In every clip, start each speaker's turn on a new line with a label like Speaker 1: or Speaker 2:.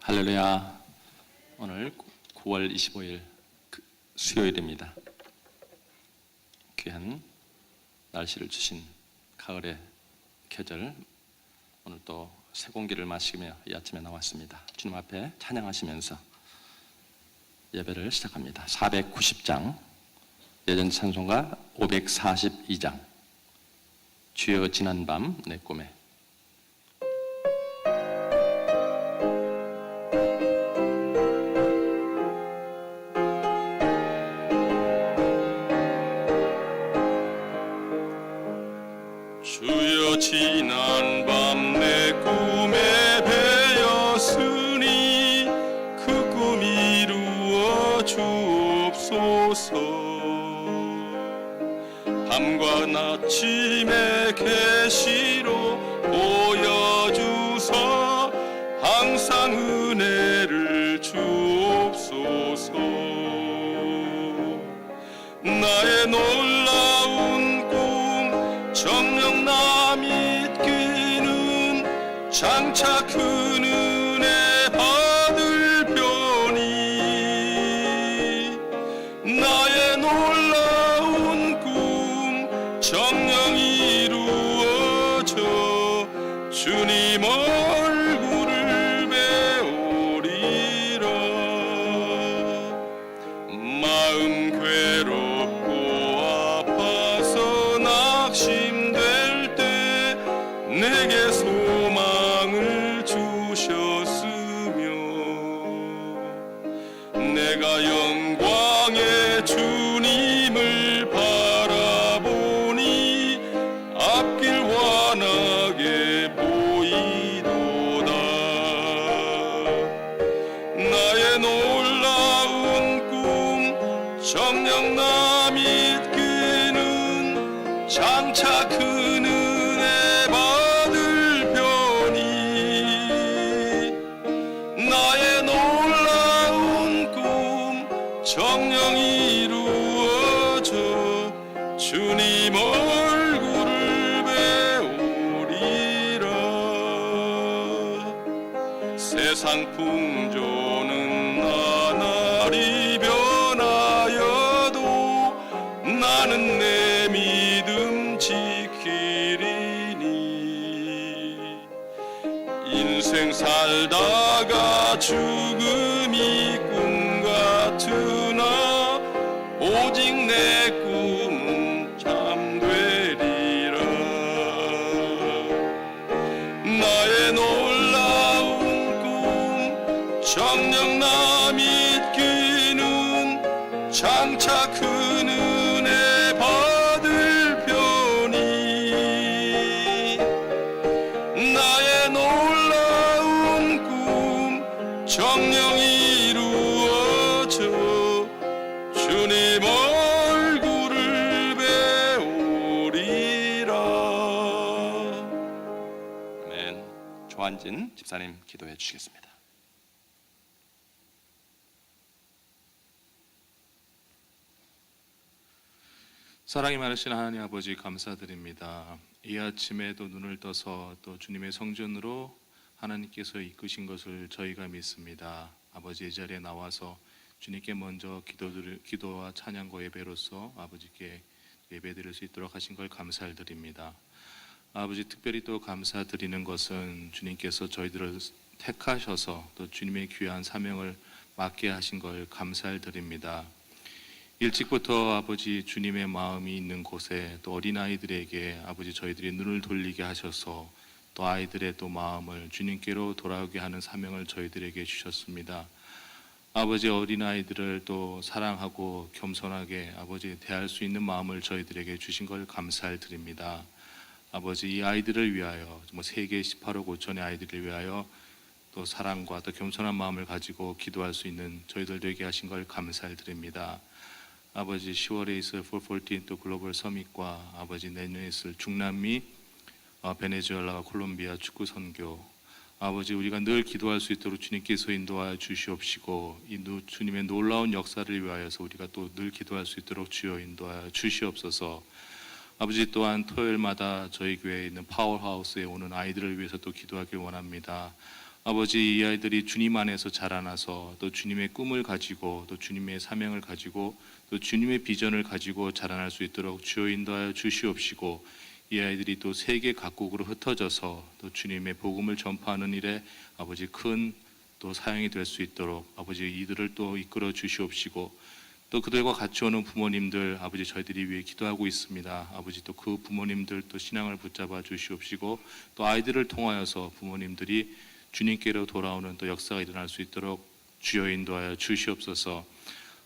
Speaker 1: 할렐루야. 오늘 9월 25일 수요일입니다. 귀한 날씨를 주신 가을의 계절, 오늘 또 새 공기를 마시며 이 아침에 나왔습니다. 주님 앞에 찬양하시면서 예배를 시작합니다. 490장 예전 찬송가 542장 주여 지난 밤 내 꿈에.
Speaker 2: 주여 지난 밤 내 꿈에 배었으니 그 꿈 이루어 주옵소서. 밤과 아침의 계시로 보여주사 항상 은혜를 주옵소서. 나의 놀라운 꿈 정녕 남이 있기는 장차 큰 은혜 받을 편이. 나의 놀라운 꿈 정녕 이루어져 주님 얼굴을 배우리라. 마음 괴롭고 아파서 낙심될 때 내게 소망을 주셨으며 내가 영광의 주님을 바라보니 앞길 환하게 보이도다. 나의 놀라운 꿈 정녕 남이 있기는 장차 큰 은혜 받을 편이. 나의 놀라운 꿈 정녕 이루어져 주님 얼굴을 배우리라. 세상 풍조는 나날이 변하여도 나는 내 믿음 지키리니. 인생 살다가 죽음이 꿈 같으나 오직 내 꿈은 참되리라. 나의 놀라운 꿈 정녕 남이 있기는 장차 큰 은혜 받을 편이. 나의 놀라운 꿈 정녕 이루어져 주님 얼굴을 배우리라.
Speaker 1: 아멘. 조한진 집사님 기도해 주시겠습니다.
Speaker 3: 사랑이 많으신 하나님 아버지 감사드립니다. 이 아침에도 눈을 떠서 또 주님의 성전으로 하나님께서 이끄신 것을 저희가 믿습니다. 아버지, 이 자리에 나와서 주님께 먼저 기도와 찬양과 예배로서 아버지께 예배드릴 수 있도록 하신 걸 감사드립니다. 아버지, 특별히 또 감사드리는 것은 주님께서 저희들을 택하셔서 또 주님의 귀한 사명을 맡게 하신 걸 감사드립니다. 일찍부터 아버지 주님의 마음이 있는 곳에 또 어린아이들에게 아버지 저희들이 눈을 돌리게 하셔서 또 아이들의 또 마음을 주님께로 돌아오게 하는 사명을 저희들에게 주셨습니다. 아버지, 어린아이들을 또 사랑하고 겸손하게 아버지 대할 수 있는 마음을 저희들에게 주신 걸 감사드립니다. 아버지, 이 아이들을 위하여 세계 18억 5천의 아이들을 위하여 또 사랑과 또 겸손한 마음을 가지고 기도할 수 있는 저희들 되게 하신 걸 감사드립니다. 아버지, 10월에 있을 414 또 글로벌 서밋과 아버지 내년에 있을 중남미, 베네수엘라와 콜롬비아 축구 선교, 아버지 우리가 늘 기도할 수 있도록 주님께서 인도하여 주시옵시고 이 주님의 놀라운 역사를 위하여서 우리가 또 늘 기도할 수 있도록 주여 인도하여 주시옵소서. 아버지, 또한 토요일마다 저희 교회에 있는 파워하우스에 오는 아이들을 위해서 또 기도하길 원합니다. 아버지, 이 아이들이 주님 안에서 자라나서 또 주님의 꿈을 가지고 또 주님의 사명을 가지고 또 주님의 비전을 가지고 자라날 수 있도록 주여 인도하여 주시옵시고, 이 아이들이 또 세계 각국으로 흩어져서 또 주님의 복음을 전파하는 일에 아버지 큰 또 사용이 될 수 있도록 아버지 이들을 또 이끌어 주시옵시고, 또 그들과 같이 오는 부모님들 아버지 저희들이 위해 기도하고 있습니다. 아버지 또 그 부모님들 또 신앙을 붙잡아 주시옵시고, 또 아이들을 통하여서 부모님들이 주님께로 돌아오는 또 역사가 일어날 수 있도록 주여 인도하여 주시옵소서.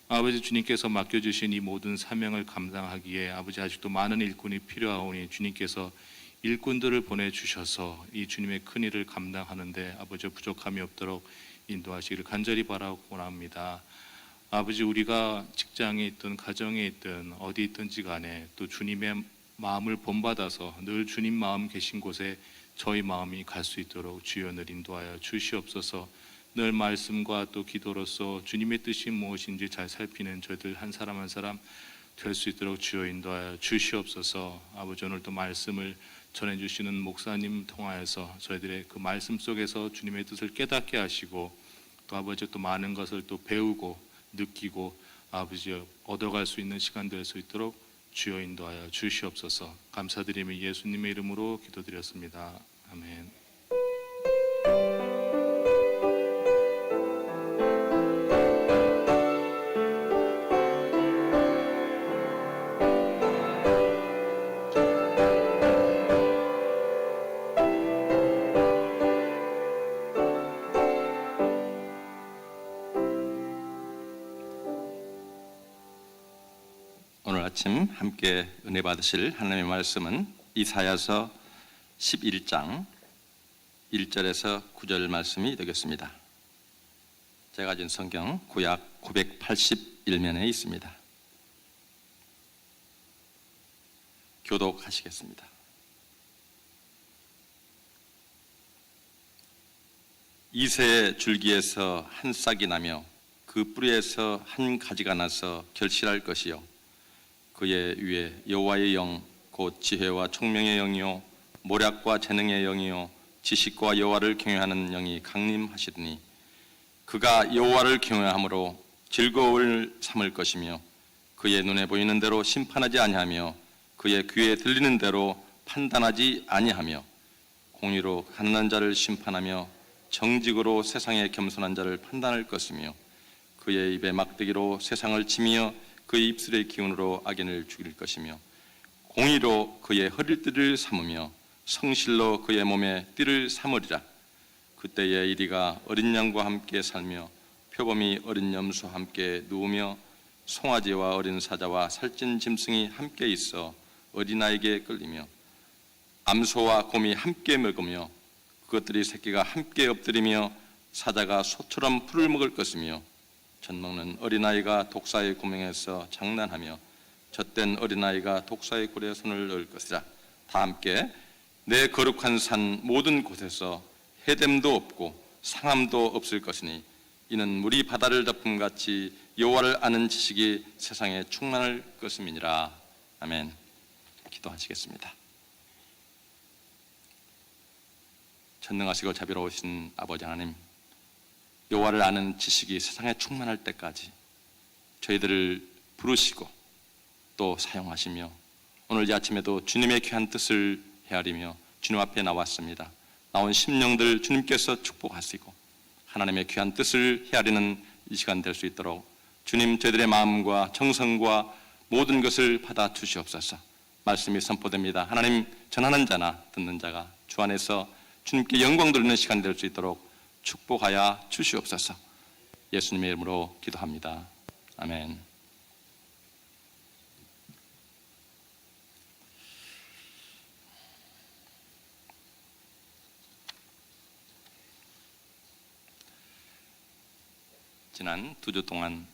Speaker 3: 아버지, 주님께서 맡겨주신 이 모든 사명을 감당하기에 아버지 아직도 많은 일꾼이 필요하오니 주님께서 일꾼들을 보내주셔서 이 주님의 큰 일을 감당하는데 아버지 부족함이 없도록 인도하시기를 간절히 바라고 원합니다. 아버지, 우리가 직장에 있든 가정에 있든 어디 있든지 간에 또 주님의 마음을 본받아서 늘 주님 마음 계신 곳에 저희 마음이 갈 수 있도록 주여 늘 인도하여 주시옵소서. 늘 말씀과 또 기도로서 주님의 뜻이 무엇인지 잘 살피는 저희들 한 사람 한 사람 될 수 있도록 주여 인도하여 주시옵소서. 아버지, 오늘 또 말씀을 전해주시는 목사님 통하여서 저희들의 그 말씀 속에서 주님의 뜻을 깨닫게 하시고, 또 아버지 또 많은 것을 또 배우고 느끼고 아버지 얻어갈 수 있는 시간 될 수 있도록 주여 인도하여 주시옵소서. 감사드리며 예수님의 이름으로 기도드렸습니다. 아멘.
Speaker 1: 오늘 아침 함께 은혜 받으실 하나님의 말씀은 이사야서 11장 1절에서 9절 말씀이 되겠습니다. 제가 가진 성경 구약 981면에 있습니다. 교독하시겠습니다. 이새의 줄기에서 한 싹이 나며 그 뿌리에서 한 가지가 나서 결실할 것이요, 그의 위에 여호와의 영 곧 지혜와 총명의 영이요 모략과 재능의 영이요 지식과 여호와를 경외하는 영이 강림하시더니, 그가 여호와를 경외함으로 즐거움을 삼을 것이며 그의 눈에 보이는 대로 심판하지 아니하며 그의 귀에 들리는 대로 판단하지 아니하며 공의로 가난한 자를 심판하며 정직으로 세상의 겸손한 자를 판단할 것이며 그의 입에 막대기로 세상을 치며 그의 입술의 기운으로 악인을 죽일 것이며 공의로 그의 허리띠를 삼으며 성실로 그의 몸에 띠를 삼으리라. 그때에 이리가 어린 양과 함께 살며 표범이 어린 염소와 함께 누우며 송아지와 어린 사자와 살찐 짐승이 함께 있어 어린아이에게 끌리며 암소와 곰이 함께 먹으며 그것들이 새끼가 함께 엎드리며 사자가 소처럼 풀을 먹을 것이며 젖먹는 어린아이가 독사의 구멍에서 장난하며 젖된 어린아이가 독사의 굴에 손을 넣을 것이라. 다 함께 내 거룩한 산 모든 곳에서 해됨도 없고 상함도 없을 것이니 이는 물이 바다를 덮음같이 여호와를 아는 지식이 세상에 충만할 것임이니라. 아멘. 기도하시겠습니다. 전능하시고 자비로우신 아버지 하나님, 여호와를 아는 지식이 세상에 충만할 때까지 저희들을 부르시고 또 사용하시며 오늘 이 아침에도 주님의 귀한 뜻을 헤아리며 주님 앞에 나왔습니다. 나온 심령들 주님께서 축복하시고 하나님의 귀한 뜻을 헤아리는 이 시간 될 수 있도록 주님 저희들의 마음과 정성과 모든 것을 받아 주시옵소서. 말씀이 선포됩니다. 하나님, 전하는 자나 듣는 자가 주 안에서 주님께 영광 돌리는 시간 될 수 있도록 축복하여 주시옵소서. 예수님의 이름으로 기도합니다. 아멘. 지난 2주 동안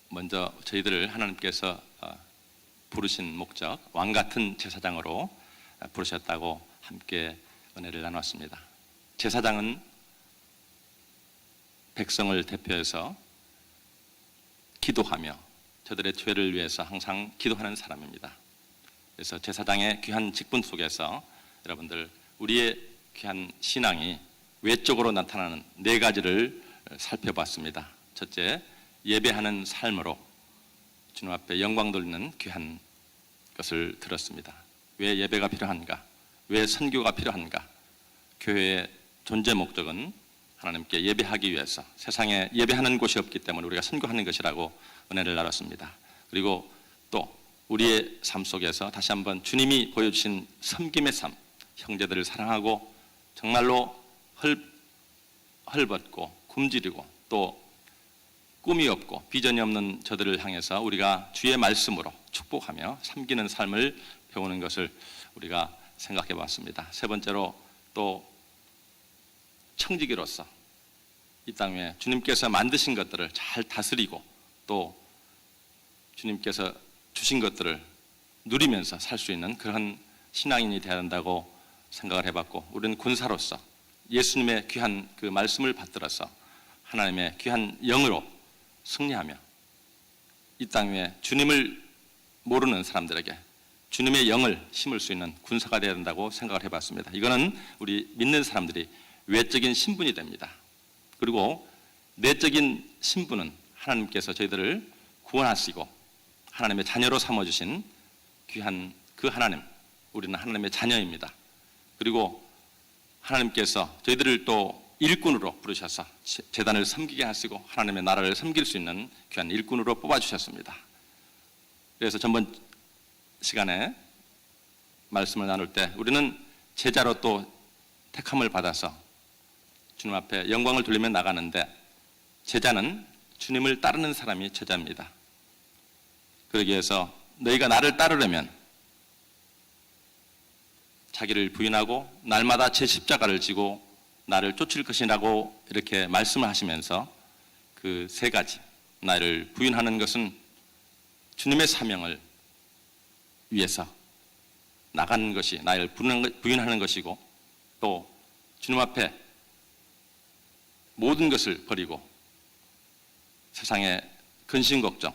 Speaker 1: 먼저 저희들을 하나님께서 부르신 목적, 왕같은 제사장으로 부르셨다고 함께 은혜를 나눴습니다. 제사장은 백성을 대표해서 기도하며 저들의 죄를 위해서 항상 기도하는 사람입니다. 그래서 제사장의 귀한 직분 속에서 여러분들 우리의 귀한 신앙이 외적으로 나타나는 네 가지를 살펴봤습니다. 첫째, 예배하는 삶으로 주님 앞에 영광 돌리는 귀한 것을 들었습니다. 왜 예배가 필요한가? 왜 선교가 필요한가? 교회의 존재 목적은 하나님께 예배하기 위해서, 세상에 예배하는 곳이 없기 때문에 우리가 선교하는 것이라고 은혜를 나눴습니다. 그리고 또 우리의 삶 속에서 다시 한번 주님이 보여주신 섬김의 삶, 형제들을 사랑하고 정말로 헐벗고 굶주리고 또 꿈이 없고 비전이 없는 저들을 향해서 우리가 주의 말씀으로 축복하며 섬기는 삶을 배우는 것을 우리가 생각해 봤습니다. 세 번째로 또 청지기로서 이 땅에 주님께서 만드신 것들을 잘 다스리고 또 주님께서 주신 것들을 누리면서 살 수 있는 그런 신앙인이 되어야 한다고 생각을 해봤고, 우리는 군사로서 예수님의 귀한 그 말씀을 받들어서 하나님의 귀한 영으로 승리하며 이 땅 위에 주님을 모르는 사람들에게 주님의 영을 심을 수 있는 군사가 되어야 된다고 생각을 해봤습니다. 이거는 우리 믿는 사람들이 외적인 신분이 됩니다. 그리고 내적인 신분은 하나님께서 저희들을 구원하시고 하나님의 자녀로 삼아주신 귀한 그 하나님, 우리는 하나님의 자녀입니다. 그리고 하나님께서 저희들을 또 일꾼으로 부르셔서 제단을 섬기게 하시고 하나님의 나라를 섬길 수 있는 귀한 일꾼으로 뽑아주셨습니다. 그래서 전번 시간에 말씀을 나눌 때 우리는 제자로 또 택함을 받아서 주님 앞에 영광을 돌리며 나가는데, 제자는 주님을 따르는 사람이 제자입니다. 그러기 위해서 너희가 나를 따르려면 자기를 부인하고 날마다 제 십자가를 지고 나를 쫓을 것이라고 이렇게 말씀을 하시면서 그 세 가지, 나를 부인하는 것은 주님의 사명을 위해서 나가는 것이 나를 부인하는 것이고, 또 주님 앞에 모든 것을 버리고 세상의 근심 걱정,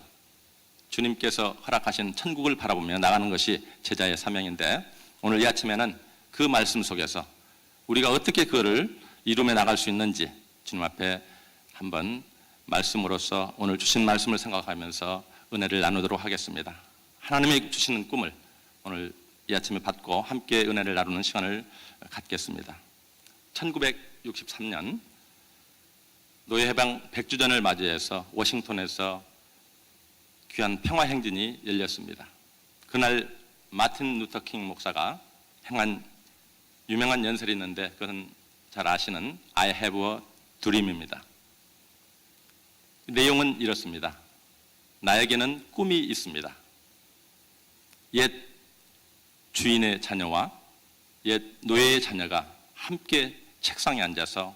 Speaker 1: 주님께서 허락하신 천국을 바라보며 나가는 것이 제자의 사명인데, 오늘 이 아침에는 그 말씀 속에서 우리가 어떻게 그거를 이루며 나갈 수 있는지 주님 앞에 한번 말씀으로서 오늘 주신 말씀을 생각하면서 은혜를 나누도록 하겠습니다. 하나님이 주시는 꿈을 오늘 이 아침에 받고 함께 은혜를 나누는 시간을 갖겠습니다. 1963년 노예해방 100주년을 맞이해서 워싱턴에서 귀한 평화행진이 열렸습니다. 그날 마틴 루터킹 목사가 행한 유명한 연설이 있는데, 그것은 잘 아시는 I have a dream입니다. 내용은 이렇습니다. 나에게는 꿈이 있습니다. 옛 주인의 자녀와 옛 노예의 자녀가 함께 책상에 앉아서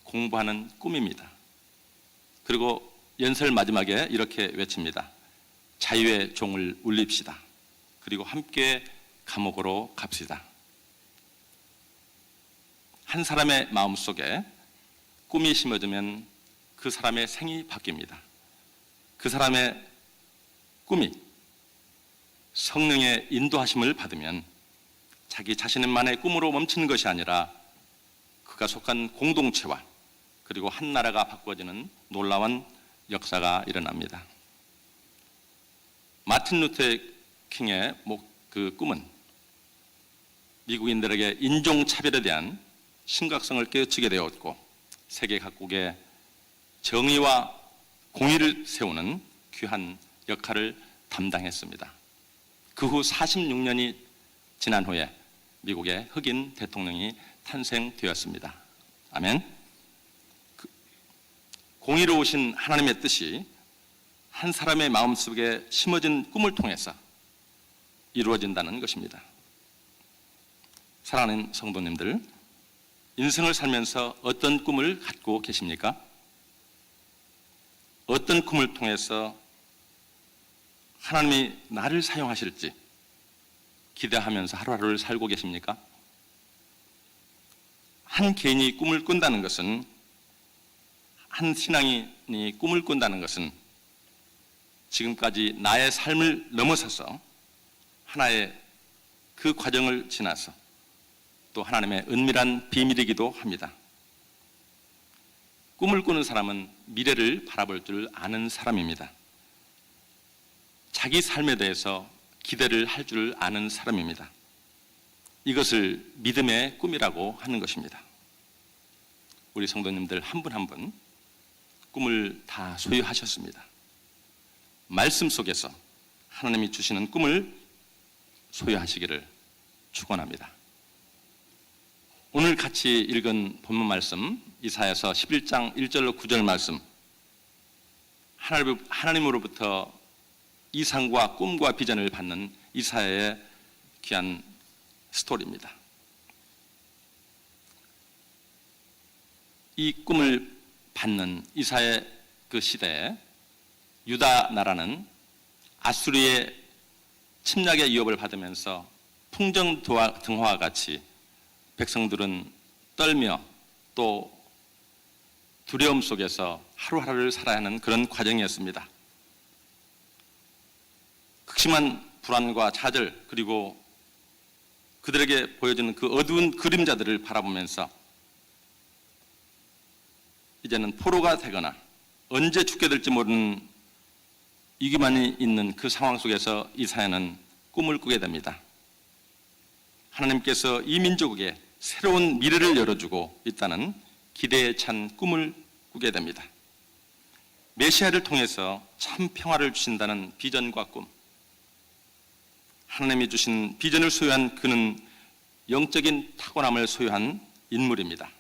Speaker 1: 공부하는 꿈입니다. 그리고 연설 마지막에 이렇게 외칩니다. 자유의 종을 울립시다. 그리고 함께 감옥으로 갑시다. 한 사람의 마음속에 꿈이 심어지면 그 사람의 생이 바뀝니다. 그 사람의 꿈이 성령의 인도하심을 받으면 자기 자신만의 꿈으로 멈추는 것이 아니라 그가 속한 공동체와 그리고 한 나라가 바꿔지는 놀라운 역사가 일어납니다. 마틴 루터 킹의 그 꿈은 미국인들에게 인종차별에 대한 심각성을 깨우치게 되었고, 세계 각국에 정의와 공의를 세우는 귀한 역할을 담당했습니다. 그 후 46년이 지난 후에 미국의 흑인 대통령이 탄생되었습니다. 아멘. 공의로우신 하나님의 뜻이 한 사람의 마음속에 심어진 꿈을 통해서 이루어진다는 것입니다. 사랑하는 성도님들, 인생을 살면서 어떤 꿈을 갖고 계십니까? 어떤 꿈을 통해서 하나님이 나를 사용하실지 기대하면서 하루하루를 살고 계십니까? 한 개인이 꿈을 꾼다는 것은, 한 신앙인이 꿈을 꾼다는 것은 지금까지 나의 삶을 넘어서서 하나의 그 과정을 지나서 또 하나님의 은밀한 비밀이기도 합니다. 꿈을 꾸는 사람은 미래를 바라볼 줄 아는 사람입니다. 자기 삶에 대해서 기대를 할 줄 아는 사람입니다. 이것을 믿음의 꿈이라고 하는 것입니다. 우리 성도님들 한 분 한 분 꿈을 다 소유하셨습니다. 말씀 속에서 하나님이 주시는 꿈을 소유하시기를 축원합니다. 오늘 같이 읽은 본문 말씀 이사야서 11장 1절로 9절 말씀, 하나님으로부터 이상과 꿈과 비전을 받는 이사야의 귀한 스토리입니다. 이 꿈을 받는 이사야의 그 시대에 유다 나라는 아수리의 침략의 위협을 받으면서 풍전등화와 같이 백성들은 떨며 또 두려움 속에서 하루하루를 살아야 하는 그런 과정이었습니다. 극심한 불안과 좌절, 그리고 그들에게 보여지는 그 어두운 그림자들을 바라보면서 이제는 포로가 되거나 언제 죽게 될지 모르는 위기만이 있는 그 상황 속에서 이사야는 꿈을 꾸게 됩니다. 하나님께서 이 민족에게 새로운 미래를 열어주고 있다는 기대에 찬 꿈을 꾸게 됩니다. 메시아를 통해서 참 평화를 주신다는 비전과 꿈, 하나님이 주신 비전을 소유한 그는 영적인 타고남을 소유한 인물입니다.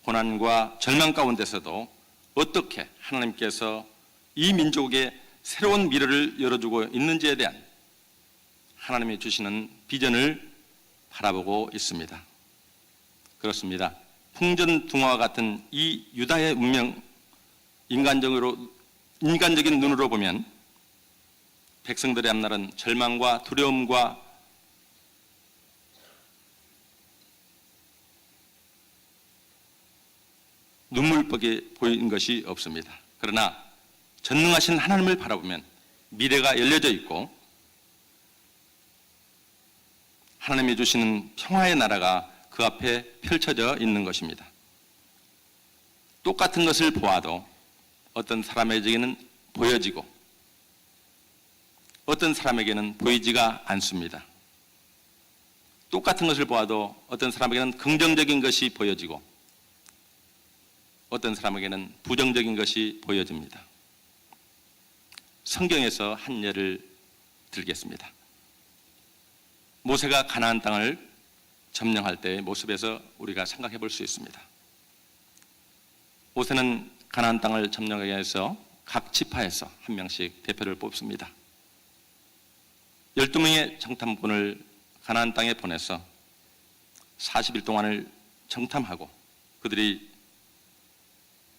Speaker 1: 고난과 절망 가운데서도 어떻게 하나님께서 이 민족에게 새로운 미래를 열어주고 있는지에 대한 하나님이 주시는 비전을 바라보고 있습니다. 그렇습니다. 풍전등화와 같은 이 유다의 운명, 인간적인 눈으로 보면 백성들의 앞날은 절망과 두려움과 눈물밖에 보이는 것이 없습니다. 그러나 전능하신 하나님을 바라보면 미래가 열려져 있고 하나님이 주시는 평화의 나라가 그 앞에 펼쳐져 있는 것입니다. 똑같은 것을 보아도 어떤 사람에게는 보여지고 어떤 사람에게는 보이지가 않습니다. 똑같은 것을 보아도 어떤 사람에게는 긍정적인 것이 보여지고 어떤 사람에게는 부정적인 것이 보여집니다. 성경에서 한 예를 들겠습니다. 모세가 가나안 땅을 점령할 때의 모습에서 우리가 생각해 볼 수 있습니다. 모세는 가나안 땅을 점령하기 위해서 각 지파에서 한 명씩 대표를 뽑습니다. 12명의 정탐꾼을 가나안 땅에 보내서 40일 동안을 정탐하고 그들이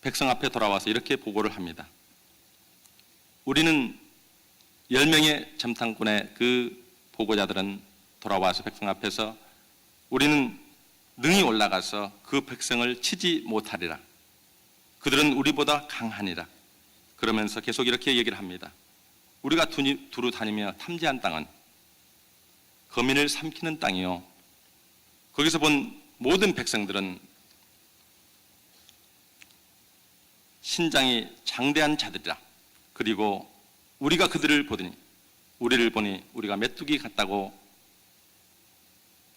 Speaker 1: 백성 앞에 돌아와서 이렇게 보고를 합니다. 우리는 10명의 정탐꾼의 그 보고자들은 돌아와서 백성 앞에서 우리는 능히 올라가서 그 백성을 치지 못하리라. 그들은 우리보다 강하니라. 그러면서 계속 이렇게 얘기를 합니다. 우리가 두루 다니며 탐지한 땅은 거민을 삼키는 땅이요. 거기서 본 모든 백성들은 신장이 장대한 자들이라. 그리고 우리가 우리를 보니 우리가 메뚜기 같다고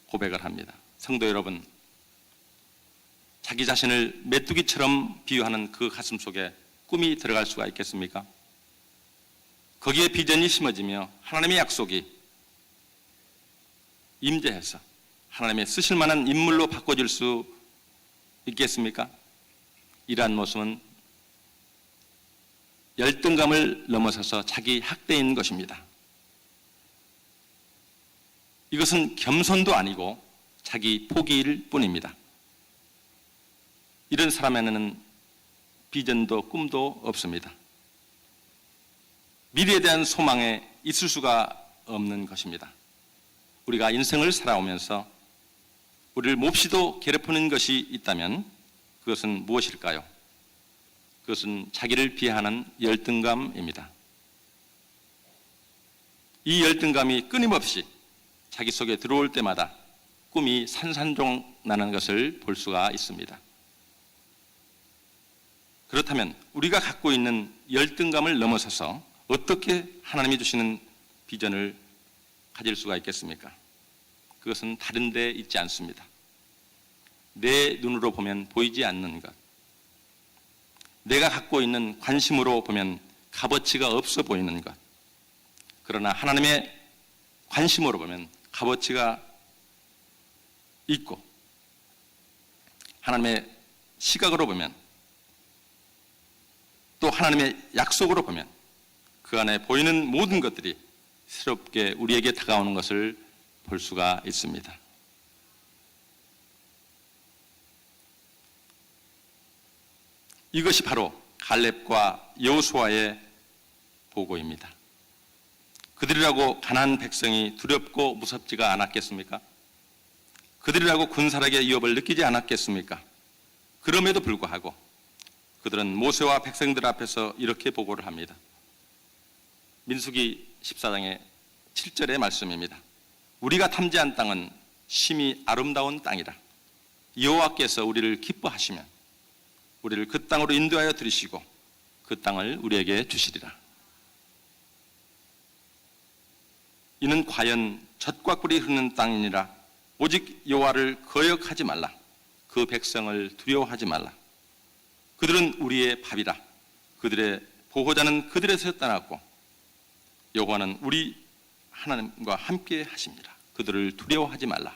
Speaker 1: 고백을 합니다. 성도 여러분, 자기 자신을 메뚜기처럼 비유하는 그 가슴 속에 꿈이 들어갈 수가 있겠습니까? 거기에 비전이 심어지며 하나님의 약속이 임재해서 하나님의 쓰실 만한 인물로 바꿔질 수 있겠습니까? 이러한 모습은 열등감을 넘어서서 자기 학대인 것입니다. 이것은 겸손도 아니고 자기 포기일 뿐입니다. 이런 사람에는 비전도 꿈도 없습니다. 미래에 대한 소망에 있을 수가 없는 것입니다. 우리가 인생을 살아오면서 우리를 몹시도 괴롭히는 것이 있다면 그것은 무엇일까요? 그것은 자기를 비하하는 열등감입니다. 이 열등감이 끊임없이 자기 속에 들어올 때마다 꿈이 산산종 나는 것을 볼 수가 있습니다. 그렇다면 우리가 갖고 있는 열등감을 넘어서서 어떻게 하나님이 주시는 비전을 가질 수가 있겠습니까? 그것은 다른 데 있지 않습니다. 내 눈으로 보면 보이지 않는 것, 내가 갖고 있는 관심으로 보면 값어치가 없어 보이는 것, 그러나 하나님의 관심으로 보면 값어치가 있고, 하나님의 시각으로 보면, 또 하나님의 약속으로 보면 그 안에 보이는 모든 것들이 새롭게 우리에게 다가오는 것을 볼 수가 있습니다. 이것이 바로 갈렙과 여호수아의 보고입니다. 그들이라고 가나안 백성이 두렵고 무섭지가 않았겠습니까? 그들이라고 군사력의 위협을 느끼지 않았겠습니까? 그럼에도 불구하고 그들은 모세와 백성들 앞에서 이렇게 보고를 합니다. 민수기 14장의 7절의 말씀입니다. 우리가 탐지한 땅은 심히 아름다운 땅이라. 여호와께서 우리를 기뻐하시면 우리를 그 땅으로 인도하여 들이시고 그 땅을 우리에게 주시리라. 이는 과연 젖과 꿀이 흐르는 땅이니라. 오직 여호와를 거역하지 말라. 그 백성을 두려워하지 말라. 그들은 우리의 밥이라. 그들의 보호자는 그들에서 떠났고 여호와는 우리 하나님과 함께 하십니다. 그들을 두려워하지 말라.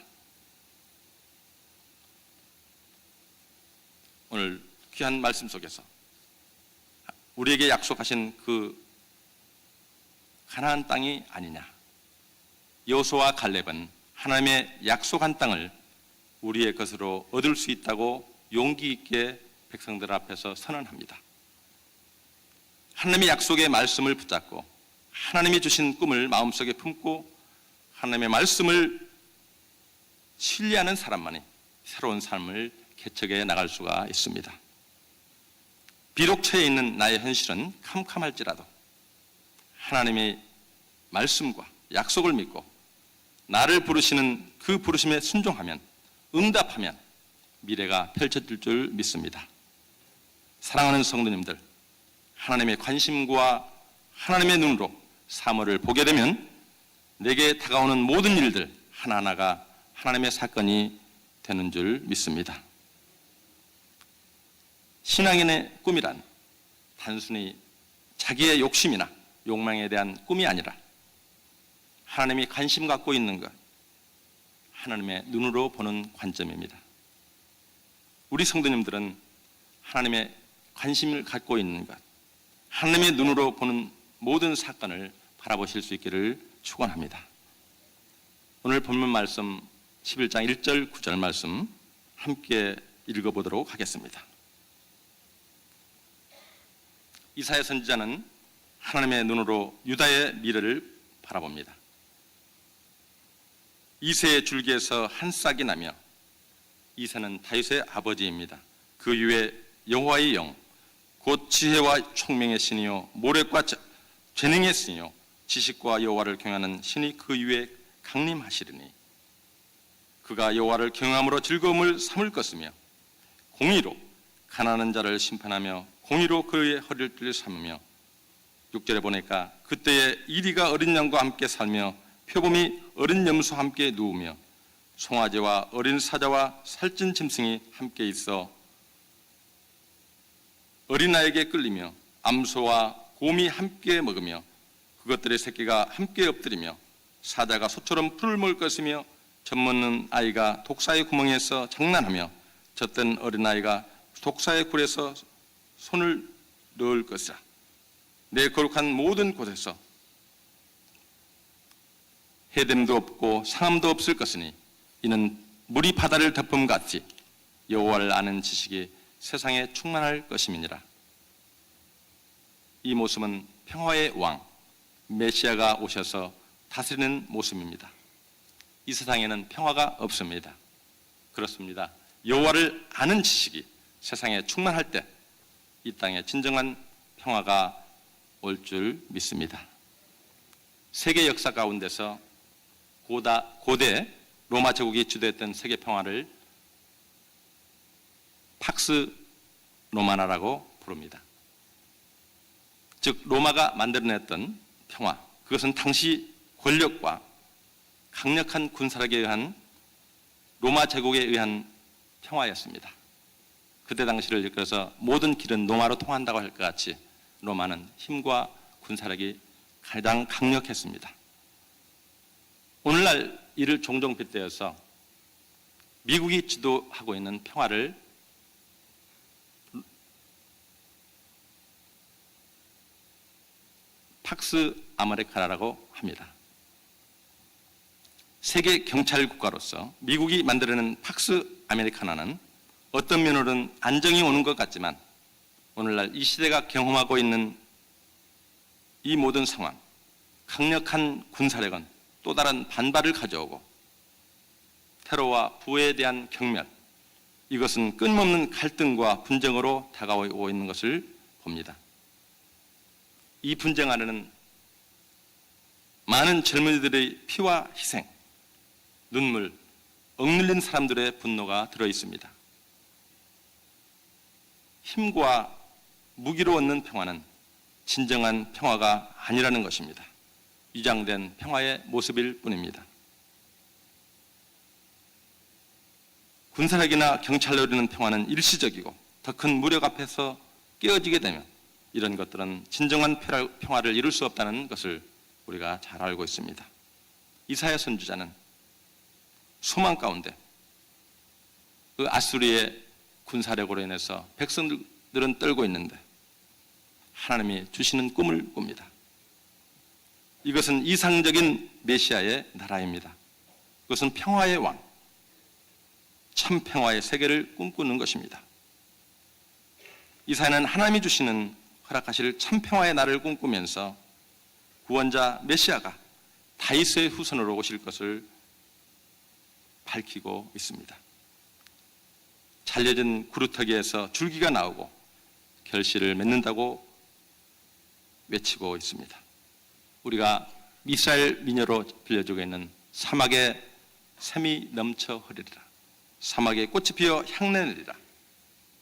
Speaker 1: 오늘 귀한 말씀 속에서 우리에게 약속하신 그 가나안 땅이 아니냐, 여호수아와 갈렙은 하나님의 약속한 땅을 우리의 것으로 얻을 수 있다고 용기 있게 백성들 앞에서 선언합니다. 하나님의 약속의 말씀을 붙잡고 하나님이 주신 꿈을 마음속에 품고 하나님의 말씀을 신뢰하는 사람만이 새로운 삶을 개척해 나갈 수가 있습니다. 비록 처해 있는 나의 현실은 캄캄할지라도 하나님의 말씀과 약속을 믿고 나를 부르시는 그 부르심에 순종하면, 응답하면 미래가 펼쳐질 줄 믿습니다. 사랑하는 성도님들, 하나님의 관심과 하나님의 눈으로 사물을 보게 되면 내게 다가오는 모든 일들 하나하나가 하나님의 사건이 되는 줄 믿습니다. 신앙인의 꿈이란 단순히 자기의 욕심이나 욕망에 대한 꿈이 아니라 하나님이 관심 갖고 있는 것, 하나님의 눈으로 보는 관점입니다. 우리 성도님들은 하나님의 관심을 갖고 있는 것, 하나님의 눈으로 보는 모든 사건을 바라보실 수 있기를 축원합니다. 오늘 본문 말씀 11장 1절 9절 말씀 함께 읽어보도록 하겠습니다. 이사야 선지자는 하나님의 눈으로 유다의 미래를 바라봅니다. 이새의 줄기에서 한 싹이 나며, 이새는 다윗의 아버지입니다. 그 위에 여호와의 영, 곧 지혜와 총명의 신이요 모략과 재능의 신이요 지식과 여호와를 경외하는 신이 그 위에 강림하시리니, 그가 여호와를 경외함으로 즐거움을 삼을 것이며 공의로 가난한 자를 심판하며 공의로 그의 허리를 삼으며, 6절에 보니까 그때에 이리가 어린 양과 함께 살며 표범이 어린 염소와 함께 누우며 송아지와 어린 사자와 살찐 짐승이 함께 있어 어린아이에게 끌리며 암소와 곰이 함께 먹으며 그것들의 새끼가 함께 엎드리며 사자가 소처럼 풀을 먹을 것이며 젖 먹는 아이가 독사의 구멍에서 장난하며 젖된 어린아이가 독사의 굴에서 손을 넣을 것이라. 내 거룩한 모든 곳에서 해됨도 없고 상함도 없을 것이니 이는 물이 바다를 덮음 같이 여호와를 아는 지식이 세상에 충만할 것임이니라. 이 모습은 평화의 왕 메시아가 오셔서 다스리는 모습입니다. 이 세상에는 평화가 없습니다. 그렇습니다. 여호와를 아는 지식이 세상에 충만할 때 이 땅에 진정한 평화가 올 줄 믿습니다. 세계 역사 가운데서 고대 로마 제국이 주도했던 세계 평화를 팍스 로마나라고 부릅니다. 즉 로마가 만들어냈던 평화, 그것은 당시 권력과 강력한 군사력에 의한 로마 제국에 의한 평화였습니다. 그때 당시를 이끌어서 모든 길은 로마로 통한다고 할 것 같이 로마는 힘과 군사력이 가장 강력했습니다. 오늘날 이를 종종 빗대어서 미국이 주도하고 있는 평화를 팍스 아메리카라고 합니다. 세계 경찰 국가로서 미국이 만들어낸 팍스 아메리카나는 어떤 면으로는 안정이 오는 것 같지만 오늘날 이 시대가 경험하고 있는 이 모든 상황, 강력한 군사력은 또 다른 반발을 가져오고 테러와 부에 대한 경멸, 이것은 끊임없는 갈등과 분쟁으로 다가오고 있는 것을 봅니다. 이 분쟁 안에는 많은 젊은이들의 피와 희생, 눈물, 억눌린 사람들의 분노가 들어 있습니다. 힘과 무기로 얻는 평화는 진정한 평화가 아니라는 것입니다. 위장된 평화의 모습일 뿐입니다. 군사력이나 경찰로 이루는 평화는 일시적이고 더 큰 무력 앞에서 깨어지게 되면 이런 것들은 진정한 평화를 이룰 수 없다는 것을 우리가 잘 알고 있습니다. 이사야 선지자는 소망 가운데 그 아수리의 군사력으로 인해서 백성들은 떨고 있는데 하나님이 주시는 꿈을 꿉니다. 이것은 이상적인 메시아의 나라입니다. 그것은 평화의 왕, 참 평화의 세계를 꿈꾸는 것입니다. 이사야는 하나님이 주시는 허락하실 참 평화의 나라를 꿈꾸면서 구원자 메시아가 다윗의 후손으로 오실 것을 밝히고 있습니다. 잘려진 구루터기에서 줄기가 나오고 결실을 맺는다고 외치고 있습니다. 우리가 이스라엘 민요로 빌려주고 있는 사막에 샘이 넘쳐 흐르리라, 사막에 꽃이 피어 향내리라.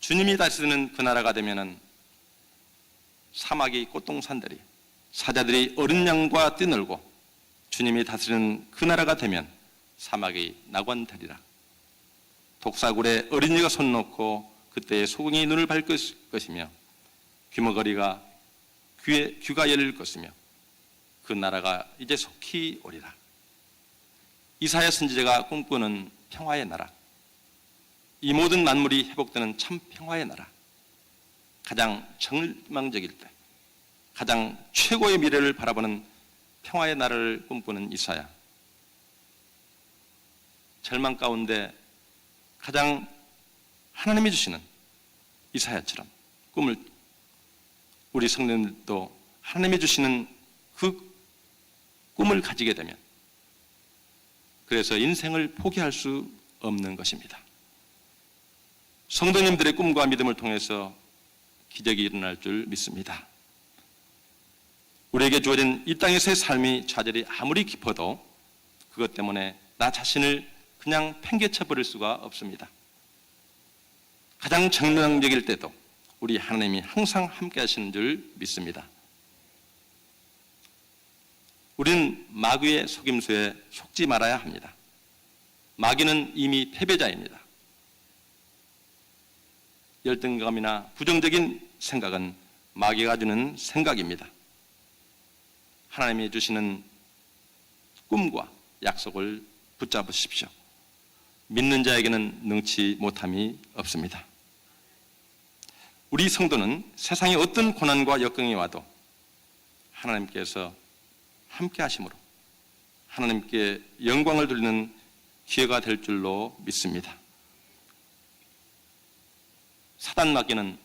Speaker 1: 주님이 다스리는 그 나라가 되면은 사막이 꽃동산들이, 사자들이 어린 양과 뛰놀고 주님이 다스리는 그 나라가 되면 사막이 낙원되리라. 독사굴에 어린이가 손 놓고 그때의 소궁이 눈을 밝힐 것이며 귀머거리가 귀가 열릴 것이며 그 나라가 이제 속히 오리라. 이사야 선지자가 꿈꾸는 평화의 나라, 이 모든 만물이 회복되는 참 평화의 나라, 가장 절망적일 때 가장 최고의 미래를 바라보는 평화의 나라를 꿈꾸는 이사야, 절망 가운데 가장 하나님이 주시는 이사야처럼 꿈을, 우리 성도님들도 하나님이 주시는 그 꿈을 가지게 되면 그래서 인생을 포기할 수 없는 것입니다. 성도님들의 꿈과 믿음을 통해서 기적이 일어날 줄 믿습니다. 우리에게 주어진 이 땅에서의 삶이 좌절이 아무리 깊어도 그것 때문에 나 자신을 그냥 팽개쳐 버릴 수가 없습니다. 가장 절망적일 때도 우리 하나님이 항상 함께 하시는 줄 믿습니다. 우리는 마귀의 속임수에 속지 말아야 합니다. 마귀는 이미 패배자입니다. 열등감이나 부정적인 생각은 마귀가 주는 생각입니다. 하나님이 주시는 꿈과 약속을 붙잡으십시오. 믿는 자에게는 능치 못함이 없습니다. 우리 성도는 세상에 어떤 고난과 역경이 와도 하나님께서 함께 하심으로 하나님께 영광을 돌리는 기회가 될 줄로 믿습니다. 사단 마귀는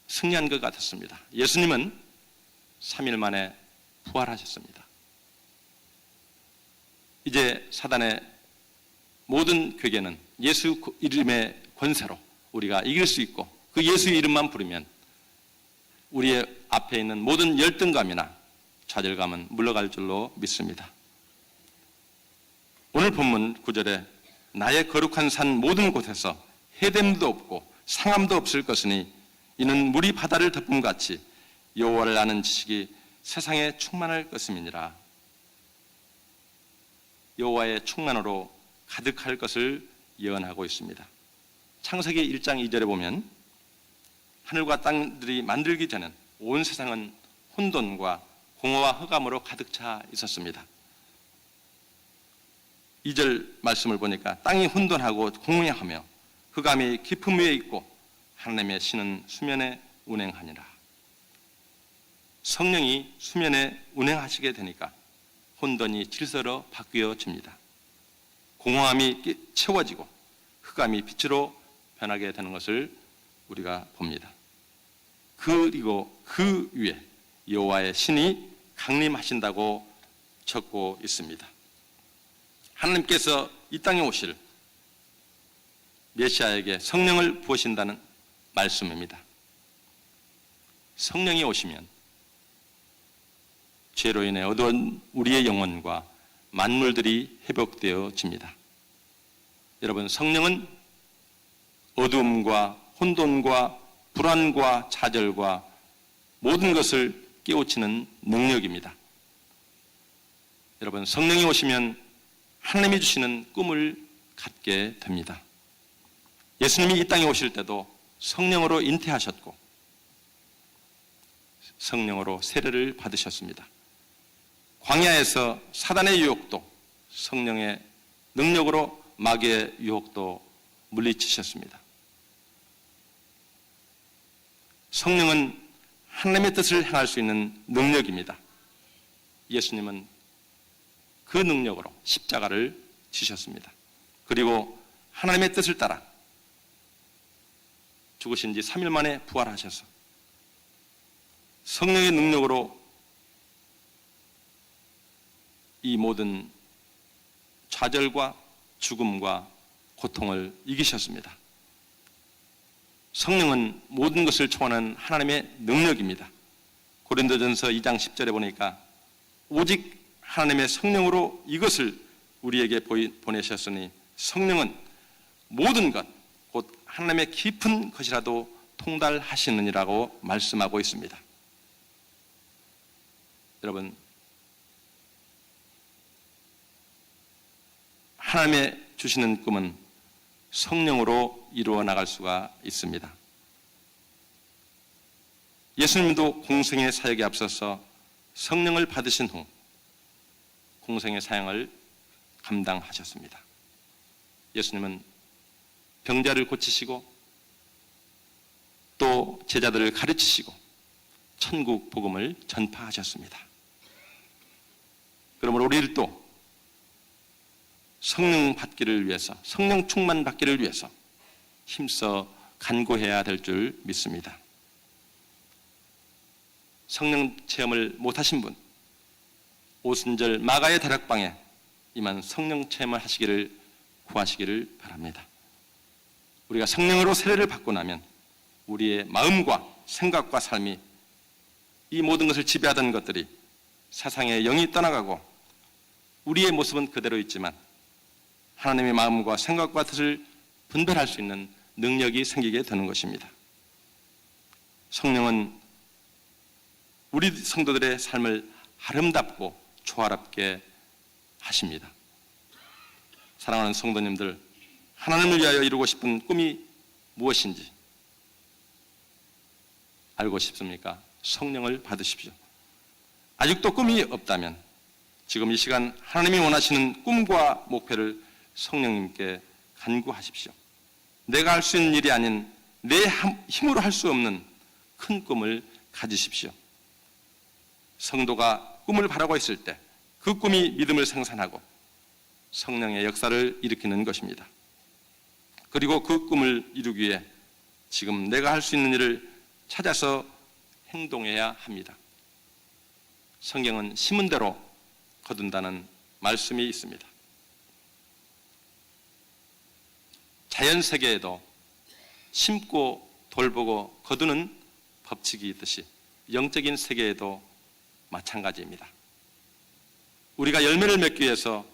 Speaker 1: 승리한 것 같았습니다. 예수님은 3일 만에 부활하셨습니다. 이제 사단의 모든 괴계는 예수 이름의 권세로 우리가 이길 수 있고 그 예수의 이름만 부르면 우리의 앞에 있는 모든 열등감이나 좌절감은 물러갈 줄로 믿습니다. 오늘 본문 9절에 나의 거룩한 산 모든 곳에서 해됨도 없고 상함도 없을 것이니 이는 물이 바다를 덮음 같이 여호와를 아는 지식이 세상에 충만할 것임이니라. 여호와의 충만으로 가득할 것을 예언하고 있습니다. 창세기 1장 2절에 보면 하늘과 땅들이 만들기 전엔 온 세상은 혼돈과 공허와 흑암으로 가득 차 있었습니다. 2절 말씀을 보니까 땅이 혼돈하고 공허하며 흑암이 깊음 위에 있고 하나님의 신은 수면에 운행하니라. 성령이 수면에 운행하시게 되니까 혼돈이 질서로 바뀌어집니다. 공허함이 채워지고 흑암이 빛으로 변하게 되는 것을 우리가 봅니다. 그리고 그 위에 여호와의 신이 강림하신다고 적고 있습니다. 하나님께서 이 땅에 오실 메시아에게 성령을 부으신다는 말씀입니다. 성령이 오시면 죄로 인해 어두운 우리의 영혼과 만물들이 회복되어집니다. 여러분, 성령은 어두움과 혼돈과 불안과 좌절과 모든 것을 깨우치는 능력입니다. 여러분, 성령이 오시면 하나님이 주시는 꿈을 갖게 됩니다. 예수님이 이 땅에 오실 때도 성령으로 잉태하셨고 성령으로 세례를 받으셨습니다. 광야에서 사단의 유혹도 성령의 능력으로 마귀의 유혹도 물리치셨습니다. 성령은 하나님의 뜻을 행할 수 있는 능력입니다. 예수님은 그 능력으로 십자가를 지셨습니다. 그리고 하나님의 뜻을 따라 죽으신 지 3일 만에 부활하셔서 성령의 능력으로 이 모든 좌절과 죽음과 고통을 이기셨습니다. 성령은 모든 것을 초월하는 하나님의 능력입니다. 고린도전서 2장 10절에 보니까 오직 하나님의 성령으로 이것을 우리에게 보내셨으니 성령은 모든 것, 곧 하나님의 깊은 것이라도 통달하시느니라고 말씀하고 있습니다. 여러분, 하나님의 주시는 꿈은 성령으로 이루어 나갈 수가 있습니다. 예수님도 공생의 사역에 앞서서 성령을 받으신 후 공생의 사역을 감당하셨습니다. 예수님은 병자를 고치시고 또 제자들을 가르치시고 천국 복음을 전파하셨습니다. 그러므로 우리를 또 성령 받기를 위해서, 성령 충만 받기를 위해서 힘써 간구해야 될 줄 믿습니다. 성령 체험을 못하신 분, 오순절 마가의 다락방에 이만 성령 체험을 하시기를 구하시기를 바랍니다. 우리가 성령으로 세례를 받고 나면 우리의 마음과 생각과 삶이 이 모든 것을 지배하던 것들이 세상의 영이 떠나가고 우리의 모습은 그대로 있지만 하나님의 마음과 생각과 뜻을 분별할 수 있는 능력이 생기게 되는 것입니다. 성령은 우리 성도들의 삶을 아름답고 조화롭게 하십니다. 사랑하는 성도님들, 하나님을 위하여 이루고 싶은 꿈이 무엇인지 알고 싶습니까? 성령을 받으십시오. 아직도 꿈이 없다면 지금 이 시간 하나님이 원하시는 꿈과 목표를 성령님께 간구하십시오. 내가 할 수 있는 일이 아닌 내 힘으로 할 수 없는 큰 꿈을 가지십시오. 성도가 꿈을 바라고 있을 때 그 꿈이 믿음을 생산하고 성령의 역사를 일으키는 것입니다. 그리고 그 꿈을 이루기 위해 지금 내가 할 수 있는 일을 찾아서 행동해야 합니다. 성경은 심은 대로 거둔다는 말씀이 있습니다. 자연 세계에도 심고 돌보고 거두는 법칙이 있듯이 영적인 세계에도 마찬가지입니다. 우리가 열매를 맺기 위해서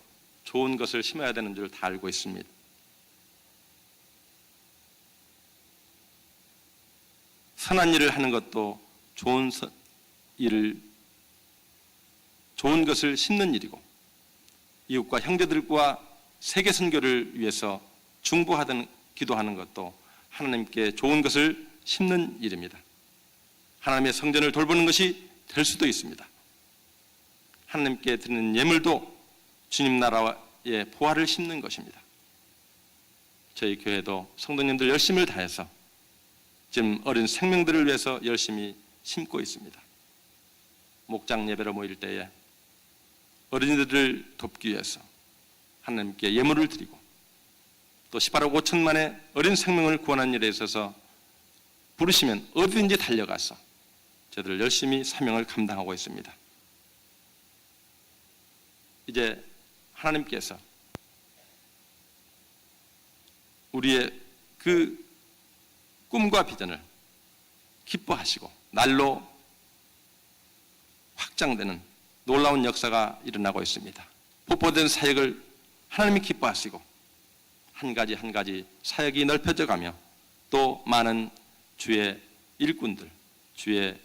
Speaker 1: 좋은 것을 심어야 되는 줄 다 알고 있습니다. 선한 일을 하는 것도 좋은 것을 심는 일이고, 이웃과 형제들과 세계 선교를 위해서 중보하든 기도하는 것도 하나님께 좋은 것을 심는 일입니다. 하나님의 성전을 돌보는 것이 될 수도 있습니다. 하나님께 드리는 예물도 주님 나라의 보화를 심는 것입니다. 저희 교회도 성도님들 열심을 다해서 지금 어린 생명들을 위해서 열심히 심고 있습니다. 목장 예배로 모일 때에 어린이들을 돕기 위해서 하나님께 예물을 드리고, 또 18억 5천만의 어린 생명을 구원한 일에 있어서 부르시면 어디든지 달려가서 저희들 열심히 사명을 감당하고 있습니다. 이제 하나님께서 우리의 그 꿈과 비전을 기뻐하시고 날로 확장되는 놀라운 역사가 일어나고 있습니다. 보포된 사역을 하나님이 기뻐하시고 한 가지 한 가지 사역이 넓혀져 가며, 또 많은 주의 일꾼들, 주의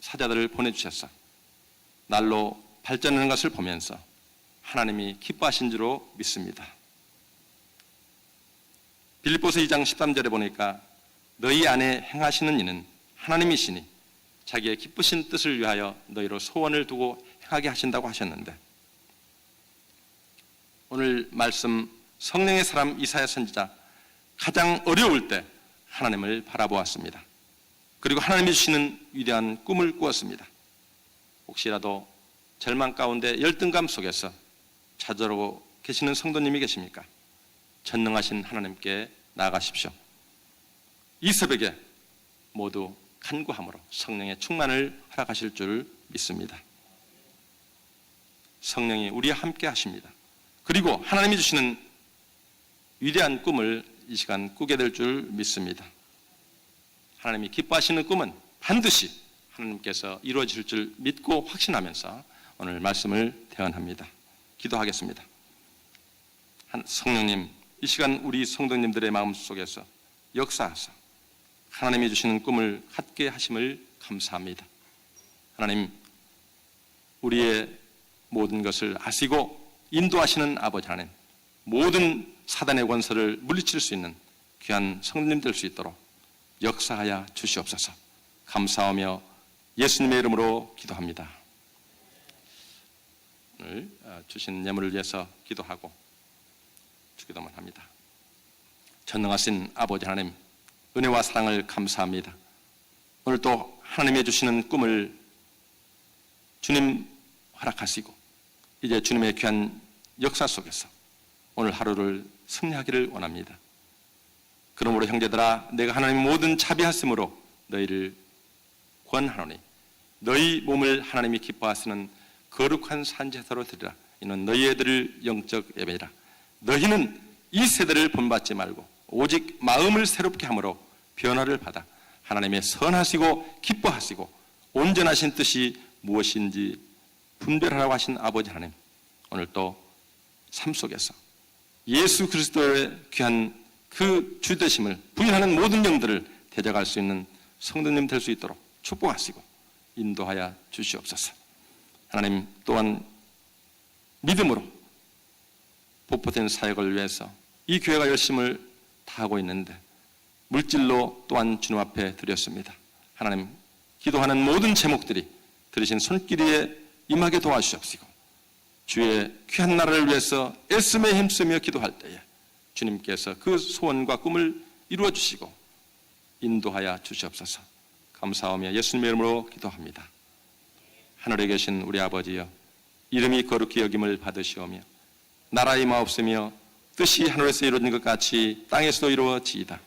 Speaker 1: 사자들을 보내주셔서 날로 발전하는 것을 보면서 하나님이 기뻐하신 줄로 믿습니다. 빌립보서 2장 13절에 보니까 너희 안에 행하시는 이는 하나님이시니 자기의 기쁘신 뜻을 위하여 너희로 소원을 두고 행하게 하신다고 하셨는데, 오늘 말씀 성령의 사람 이사야 선지자 가장 어려울 때 하나님을 바라보았습니다. 그리고 하나님이 주시는 위대한 꿈을 꾸었습니다. 혹시라도 절망 가운데 열등감 속에서 찾아오고 계시는 성도님이 계십니까? 전능하신 하나님께 나아가십시오. 이 새벽에 모두 간구함으로 성령의 충만을 허락하실 줄 믿습니다. 성령이 우리와 함께 하십니다. 그리고 하나님이 주시는 위대한 꿈을 이 시간 꾸게 될 줄 믿습니다. 하나님이 기뻐하시는 꿈은 반드시 하나님께서 이루어질 줄 믿고 확신하면서 오늘 말씀을 대언합니다. 기도하겠습니다. 성령님, 이 시간 우리 성도님들의 마음속에서 역사하사 하나님이 주시는 꿈을 갖게 하심을 감사합니다. 하나님, 우리의 모든 것을 아시고 인도하시는 아버지 하나님, 모든 사단의 권세를 물리칠 수 있는 귀한 성도님 될 수 있도록 역사하여 주시옵소서. 감사하며 예수님의 이름으로 기도합니다. 오늘 주신 예물을 위해서 기도하고 주기도만 합니다. 전능하신 아버지 하나님, 은혜와 사랑을 감사합니다. 오늘 또 하나님이 주시는 꿈을 주님 허락하시고 이제 주님의 귀한 역사 속에서 오늘 하루를 승리하기를 원합니다. 그러므로 형제들아, 내가 하나님 모든 자비하심으로 너희를 권하노니 너희 몸을 하나님이 기뻐하시는 거룩한 산제사로 드리라. 이는 너희의 드릴 영적 예배이라. 너희는 이 세대를 본받지 말고 오직 마음을 새롭게 함으로 변화를 받아 하나님의 선하시고 기뻐하시고 온전하신 뜻이 무엇인지 분별하라고 하신 아버지 하나님, 오늘 또 삶 속에서 예수 그리스도의 귀한 그 주되심을 부인하는 모든 영들을 대적할 수 있는 성도님 될 수 있도록 축복하시고 인도하여 주시옵소서. 하나님, 또한 믿음으로 보포된 사역을 위해서 이 교회가 열심을 다하고 있는데 물질로 또한 주님 앞에 드렸습니다. 하나님, 기도하는 모든 제목들이 들으신 손길에 임하게 도와주시옵시고 주의 귀한 나라를 위해서 애쓰며 힘쓰며 기도할 때에 주님께서 그 소원과 꿈을 이루어 주시고 인도하여 주시옵소서. 감사하며 예수님의 이름으로 기도합니다. 하늘에 계신 우리 아버지여, 이름이 거룩히 여김을 받으시오며 나라의 마옵시며 뜻이 하늘에서 이루어진 것 같이 땅에서도 이루어지이다.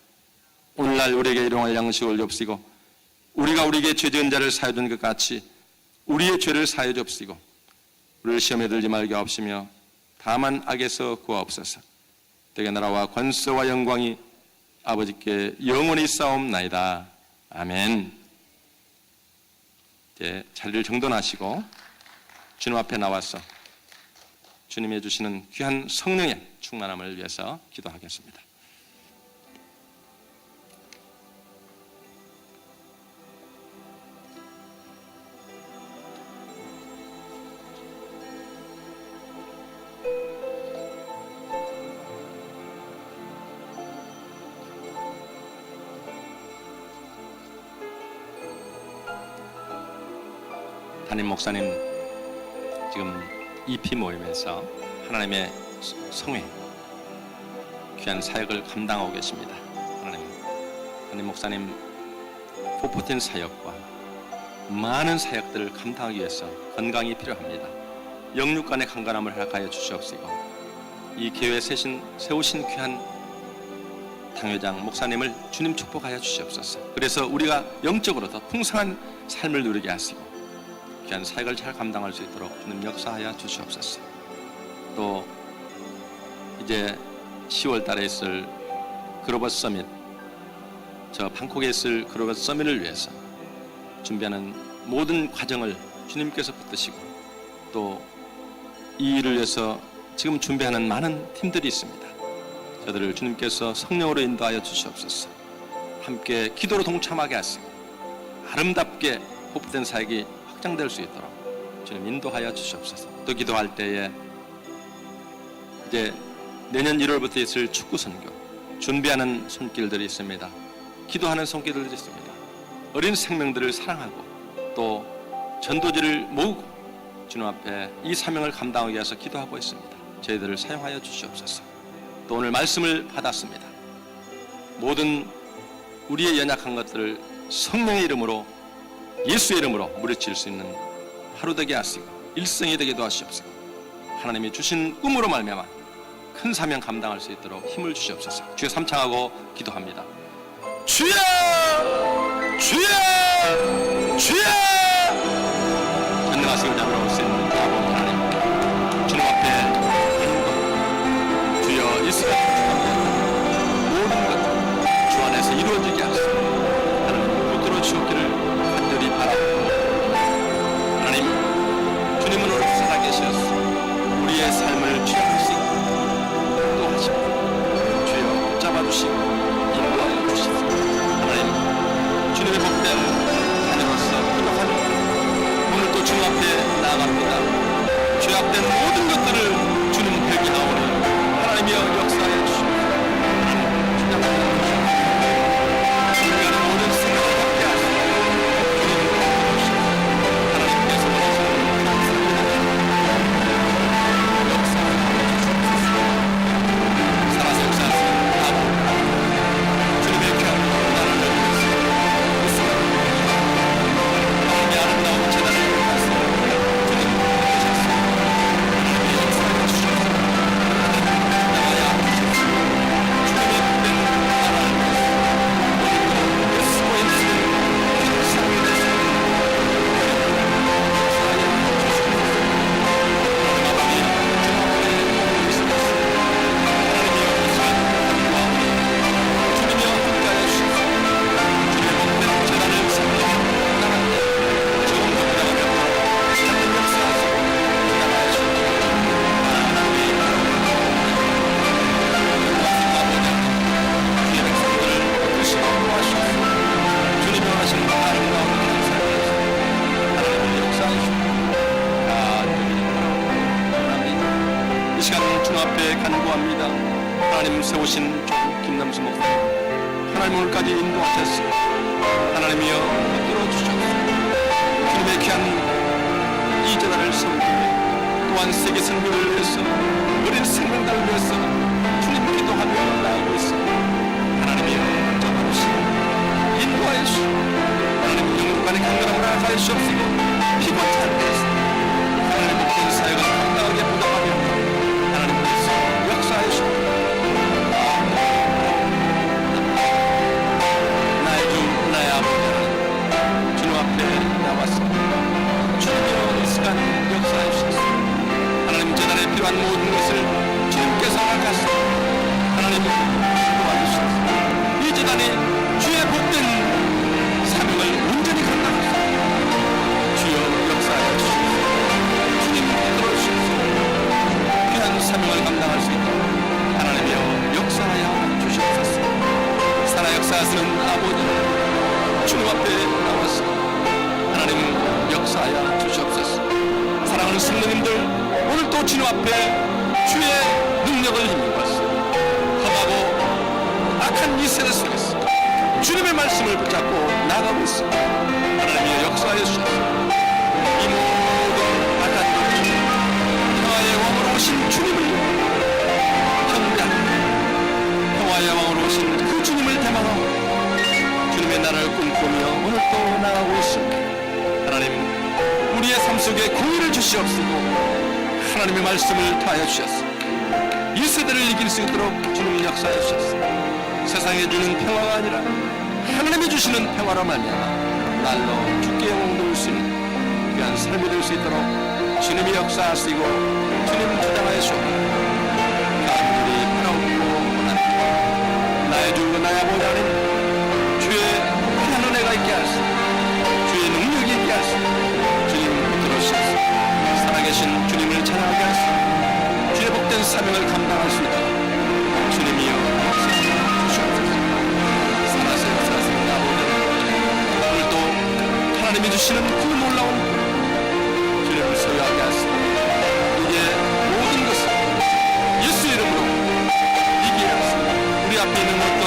Speaker 1: 오늘날 우리에게 일용할 양식을 줍시고 우리가 우리에게 죄 지은 자를 사하여 준 것 같이 우리의 죄를 사하여 줍시고 우리를 시험에 들지 말게 하옵시며 다만 악에서 구하옵소서. 대개 나라와 권세와 영광이 아버지께 영원히 싸움나이다. 아멘. 이제 자리를 정돈하시고 주님 앞에 나와서 주님이 주시는 귀한 성령의 충만함을 위해서 기도하겠습니다. 담임 목사님 지금 EP 모임에서 하나님의 성회 귀한 사역을 감당하고 계십니다. 하나님, 담임 목사님 포포텐 사역과 많은 사역들을 감당하기 위해서 건강이 필요합니다. 영육간의 강건함을 허락하여 주시옵시고 이 교회에 세우신 귀한 당회장 목사님을 주님 축복하여 주시옵소서. 그래서 우리가 영적으로 더 풍성한 삶을 누리게 하시고 귀한 사역을 잘 감당할 수 있도록 주님 역사하여 주시옵소서. 또 이제 10월 달에 있을 글로벌 서밋, 저 방콕에 있을 글로벌 서밋을 위해서 준비하는 모든 과정을 주님께서 붙드시고 또 이 일을 위해서 지금 준비하는 많은 팀들이 있습니다. 저들을 주님께서 성령으로 인도하여 주시옵소서. 함께 기도로 동참하게 하시고 아름답게 호흡된 사역이 확장될 수 있도록 주님 인도하여 주시옵소서. 또 기도할 때에 이제 내년 1월부터 있을 축구 선교 준비하는 손길들이 있습니다. 기도하는 손길들이 있습니다. 어린 생명들을 사랑하고 또 전도지를 모으고 주님 앞에 이 사명을 감당하기 위해서 기도하고 있습니다. 저희들을 사용하여 주시옵소서. 또 오늘 말씀을 받았습니다. 모든 우리의 연약한 것들을 성령의 이름으로 예수의 이름으로 무너뜨릴 수 있는 하루 되게 하시고 일생이 되게 도와주시옵소서. 하나님이 주신 꿈으로 말미암아 큰 사명 감당할 수 있도록 힘을 주시옵소서. 주여 삼창하고 기도합니다. 주여! 주여! 주여! 전능하시고 자비로울 수 있는 아버지 하나님, 주님 앞에 간구 주여 이 시간 모든 것 주 안에서 이루어지게 하시고 하나님 붙들어 주옵기를 간절히 바랍니다. 하나님, 주님은 오늘 살아계셔서 우리의 삶을 취할 수 있고 또 하시고 주여 붙잡아 주시고 인도하여 주시옵소서. 하나님, 주님의 복된 자녀로서 기도하며 오늘 또 주님 앞에 나아갑니다. 죄악된 모든 것들을 주님 회개하오니 하나님이여 역사해 주시옵소서. 인간의 모든 생각을 갖게 하시고 하나님께서 살아서 역사하시고 주님의 귀한 나라를 위해서 하나님의 아름다운 재단을 위해서 주님 되셨습니다. 하나님의 역사해 주시옵소서. 나아야 주십시오. 주님의 복된 나라를 위해서 예수와 예수의 삶이 되시고 아버지 주님 앞에 계시겠습니다. 하나님이여 주님이여 함께하여 주시옵소서. 주님의 복된 재단을 세우시고 나가는데 좋은 것들을 하며 하나님 역사하시고 나가야 주옵소서. 하나님의 주의 백성들을 드시고 도와주시옵소서. 주님이 원하시는 아름다운 감사를 하나님의 역사하시고 이 시간 주 앞에 간구합니다. 하나님 세우신 종 김남수 목사님, 하나님 오늘까지 인도하셨으니 하나님이여 붙들어 주시옵소서. 주님의 귀한 이 재단을 세우기 위해 또한 세계 선교를 위해서 어린 생명들을 위해서 주님 기도하며 나아가고 있습니다. 하나님이여 붙잡아주시고 인도하여 주시고 하나님 영육간의 강건함을 허락하여 주시옵시고 피곤한 데서 하나님 모든 사역을 감당하게 부담하며 하나님께서 역사하여 주시고 나의 주 나의 아버지 하나님, 주님 앞에 나왔습니다. 주님이여 이 시간 역사하여 주시옵소서. 하나님 재단에 필요한 모든 것을 주님께서 허락하시고 하나님 도와주시옵소서. 이 재단이 주의 복된 사명을 온전히 감당하소서. 주여 역사하여 주시옵소서. 주님 들어주시옵소서. 귀한 사명을 감당할 수 있도록 하나님이여 역사하여 주시옵소서. 살아 역사하시는 아버지 주님 앞에 나왔습니다. 하나님 역사하여 주시옵소서. 사랑하는 성도님들, 오늘 또 주님 앞에 주의 능력을 힘입어서 험하고 악한 이 세대 속에서 주님의 말씀을 붙잡고 나아가고 있습니다. 하나님의 역사하여 주시옵소서. 이 삶 속에 공의를 주시옵시고 하나님의 말씀을 더하여 주셨소. 이 세대를 이길 수 있도록 주님 역사해 주셨소. 세상에 주는 평화가 아니라 하나님이 주시는 평화로 말미암아 날로 주께 영광 돌릴 수 있는 귀한 삶이 될 수 있도록 주님이 역사하시고 주님 주장하여 주옵소서. 가족들이 바라옵고 원하는 나의 주 나의 아버지 하나님, 주의 귀한 은혜가 있게 하시고 주의 능력이 있게 하시고 주님 들어주셔서 살아계신 주님을 찬양하게 하시고 주의 복된 사명을 감당할 수 있도록 주님이여 주시옵소서. 살아서 역사하시는 아버지, 오늘도 하나님이 주시는 그 놀라운 주님을 소유하게 하시고 이제 모든 것을 예수 이름으로 이기게 하시고 우리 앞에 있는 것들